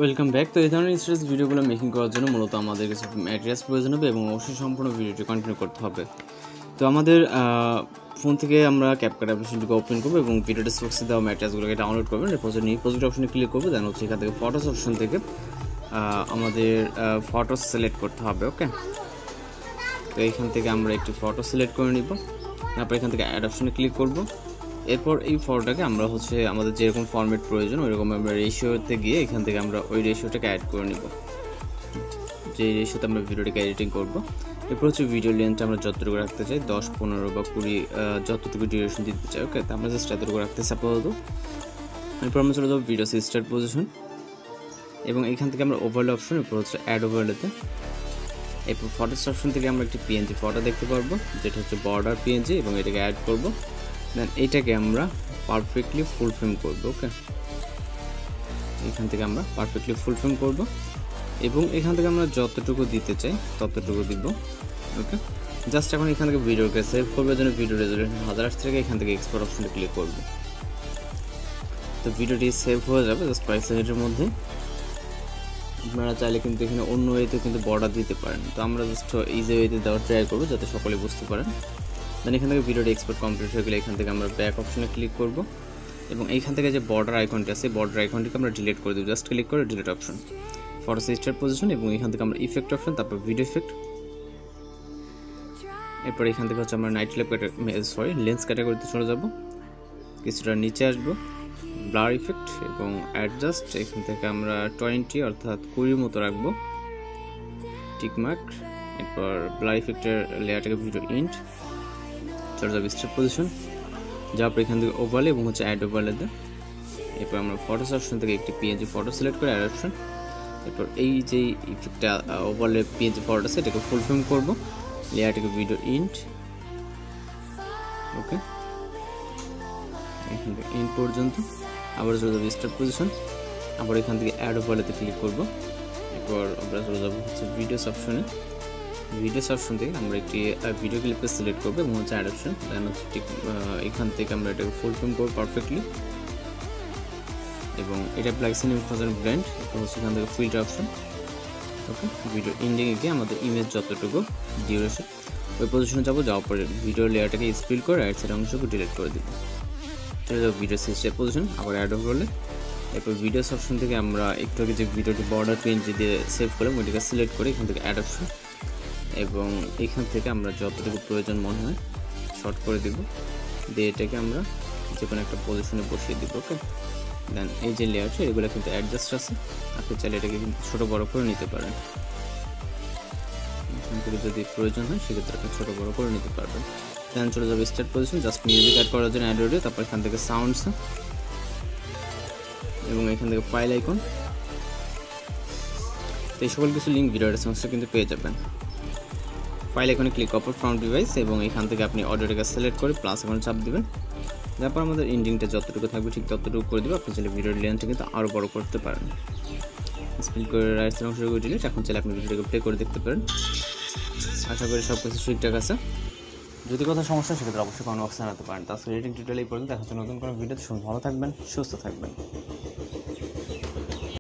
Welcome back. তো এই ধরনের স্ট্রেস ভিডিওগুলো মেকিং করার জন্য মূলত আমাদের কিছু ম্যাটেরিয়ালস প্রয়োজন হবে এবং অবশ্যই সম্পূর্ণ ভিডিওটি কন্টিনিউ করতে হবে। তো আমাদের ফোন থেকে আমরা ক্যাপকাট অ্যাপ্লিকেশনটিকে ওপেন করবো এবং ভিডিও ডেসক্রিপশনে দেওয়া ম্যাটেরিয়ালসগুলোকে ডাউনলোড করবেন। এরপর নিউ প্রজেক্ট অপশনে ক্লিক করবো, দেন হচ্ছে এখান থেকে ফটোস অপশন থেকে আমাদের ফটোস সিলেক্ট করতে হবে। ওকে, তো এইখান থেকে আমরা একটি ফটো সিলেক্ট করে নিব। তারপর এখান থেকে অ্যাড অপশনে ক্লিক করব। এরপর এই ফটোটাকে আমরা হচ্ছে আমাদের যেরকম ফরম্যাট প্রয়োজন ওইরকম আমরা রেশিওতে গিয়ে এখান থেকে আমরা ওই রেশিওটাকে অ্যাড করে নিব, যে রেশিওতে আমরা ভিডিওটাকে এডিটিং করব। এরপর হচ্ছে ভিডিও লেন্থটা আমরা যতটুকু রাখতে চাই, 10, 15 বা 20 যতটুকু ডিউরেশন দিতে চাই। ওকে, তো আমরা জাস্ট এতটুকু রাখতে চাই আপাতত। এরপর আমরা চলে যাবো ভিডিও স্টার্ট পজিশন এবং এখান থেকে আমরা ওভারলে অপশন, এরপর হচ্ছে অ্যাড ওভারলেতে। এরপর ফটোস অপশন থেকে আমরা একটি পিএনজি ফটো দেখতে পারবো, যেটা হচ্ছে বর্ডার পিএনজি, এবং এটাকে অ্যাড করব। দেন এইটাকে আমরা পারফেক্টলি ফুল ফ্রেম করব। ওকে, এখান থেকে আমরা পারফেক্টলি ফুল ফ্রেম করব এবং এখান থেকে আমরা যতটুকু দিতে চাই ততটুকু দিব। ওকে, জাস্ট এখন এখান থেকে ভিডিওকে সেভ করবে জন্য ভিডিও রেজলিউশন 1080 থেকে এখান থেকে এক্সপোর্ট অপশনে ক্লিক করব। তো ভিডিওটি সেভ হয়ে যাবে জাস্ট কয়েক সেকেন্ডের মধ্যে। আপনারা চাইলে কিন্তু এখানে অন্য ওয়েতে কিন্তু বর্ডার দিতে পারেন, তো আমরা জাস্ট ইজি ওয়েতে দেওয়ার ট্রাই করবো যাতে সকলে বুঝতে পারেন। দেন এখান থেকে ভিডিওটি এক্সপোর্ট কমপ্লিট হয়ে গেলে এখান থেকে আমরা ব্যাক অপশনে ক্লিক করব এবং এইখান থেকে যে বর্ডার আইকনটি আছে বর্ডার আইকনটিকে আমরা ডিলিট করে দেবো। জাস্ট ক্লিক করে delete option, photo start position এবং এখান থেকে আমরা ইফেক্ট অপশন, তারপর ভিডিও ইফেক্ট। এরপর এখান থেকে হচ্ছে আমরা লেন্স ক্যাটাগরিতে চলে যাব, কিছুটা নিচে আসবো, ব্লার ইফেক্ট এবং অ্যাডজাস্ট। এখান থেকে আমরা 20 অর্থাৎ 20 মতো রাখবো, টিকমার্ক। এরপর ব্লার ইফেক্টের লেয়ারটাকে ভিডিও ইন্ট, চলে যাবে স্টার্ট পজিশন, যাওয়ার পর এখান থেকে ওভারলে এবং হচ্ছে অ্যাড ওভারলেতে। এরপর আমরা ফটোস অপশন থেকে একটি পিএনজি ফটো সিলেক্ট করে অ্যাড অপশন। এরপর এই যে ইফেক্টটা ওভারলে পিএনজি ফটোটা আছে এটাকে ফুল ফ্রেম করবো, লেয়ারটাকে ভিডিও ইন্ট। ওকে, এখান থেকে ইন পর্যন্ত আবার চলে যাবো স্টার্ট পজিশন, আবার এখান থেকে অ্যাড ওভারলেতে ক্লিক করব। এরপর আমরা চলে যাবো হচ্ছে ভিডিওস অপশনে। ভিডিওস অপশন থেকে আমরা একটি ভিডিও ক্লিপকে সিলেক্ট করবো এবং হচ্ছে অ্যাড অপশন। দেন হচ্ছে ঠিক এখান থেকে আমরা এটাকে ফুল ফ্রেম করবো পারফেক্টলি এবং এটা প্লাগইন ইনফরমেশন ব্র্যান্ড। এটা হচ্ছে এখান থেকে ফিল্টার অপশন। ওকে, ভিডিও এন্ডিংয়ে গিয়ে আমাদের ইমেজ যতটুকু ডিউরেশন ওই পজিশনে যাবো, যাওয়ার পরে ভিডিও লেয়ারটাকে স্পিল করে রাইট সাইড অংশকে ডিলিট করে দিব। চলে যাবো ভিডিও সিস্টেম পজিশন, আবার অ্যাড ওভারলে। এরপর ভিডিওস অপশন থেকে আমরা একটু আগে যে ভিডিওটি বর্ডার পিএনজি দিয়ে সেভ করলাম ওইটাকে সিলেক্ট করে এখান থেকে অ্যাড অপশন এবং এখান থেকে আমরা যতটুকু প্রয়োজন মনে হয় শর্ট করে দিব, দিয়ে এটাকে আমরা যে কোনো একটা পজিশনে বসিয়ে দিব। ওকে, দেন এই যে লেয়ারটা এগুলো কিন্তু অ্যাডজাস্ট আছে, আপনি চাইলে এটাকে কিন্তু ছোটো বড়ো করে নিতে পারেন। এখান থেকে যদি প্রয়োজন হয় সেক্ষেত্রে আপনি ছোটো বড়ো করে নিতে পারবেন। দেন চলে যাবে start position, just music add করার জন্য অ্যাড অডিও, তারপর এখান থেকে সাউন্ডস এবং এখান থেকে ফাইল আইকন। তো এই সকল কিছু লিঙ্ক ভিডিও ডেসক্রিপশনে কিন্তু পেয়ে যাবেন। ফাইল আইকনে ক্লিক করার পর ফ্রন্ট ডিভাইস এবং এখান থেকে আপনি অডিওটাকে সিলেক্ট করে প্লাস আইকনে চাপ দিবেন। তারপর আমাদের এন্ডিংটা যতটুকু থাকবে ঠিক ততটুকু করে দেবো। আপনি চাইলে ভিডিওর লেন্থটা কিন্তু আরও বড় করতে পারেন, স্পিল করে রাইট সাইড অংশটুকু ডিলিট। এখন চাইলে আপনি ভিডিওটাকে প্লে করে দেখতে পারেন। আশা করি সব কিছু ঠিকঠাক আছে। যদি কোথাও সমস্যা সেক্ষেত্রে অবশ্যই কমেন্ট বক্সে জানাতে পারেন। তাছাড়া এডিটিং টিউটোরিয়াল এই পর্যন্ত দেখার জন্য নতুন কোনো ভিডিওতে ভালো থাকবেন, সুস্থ থাকবেন।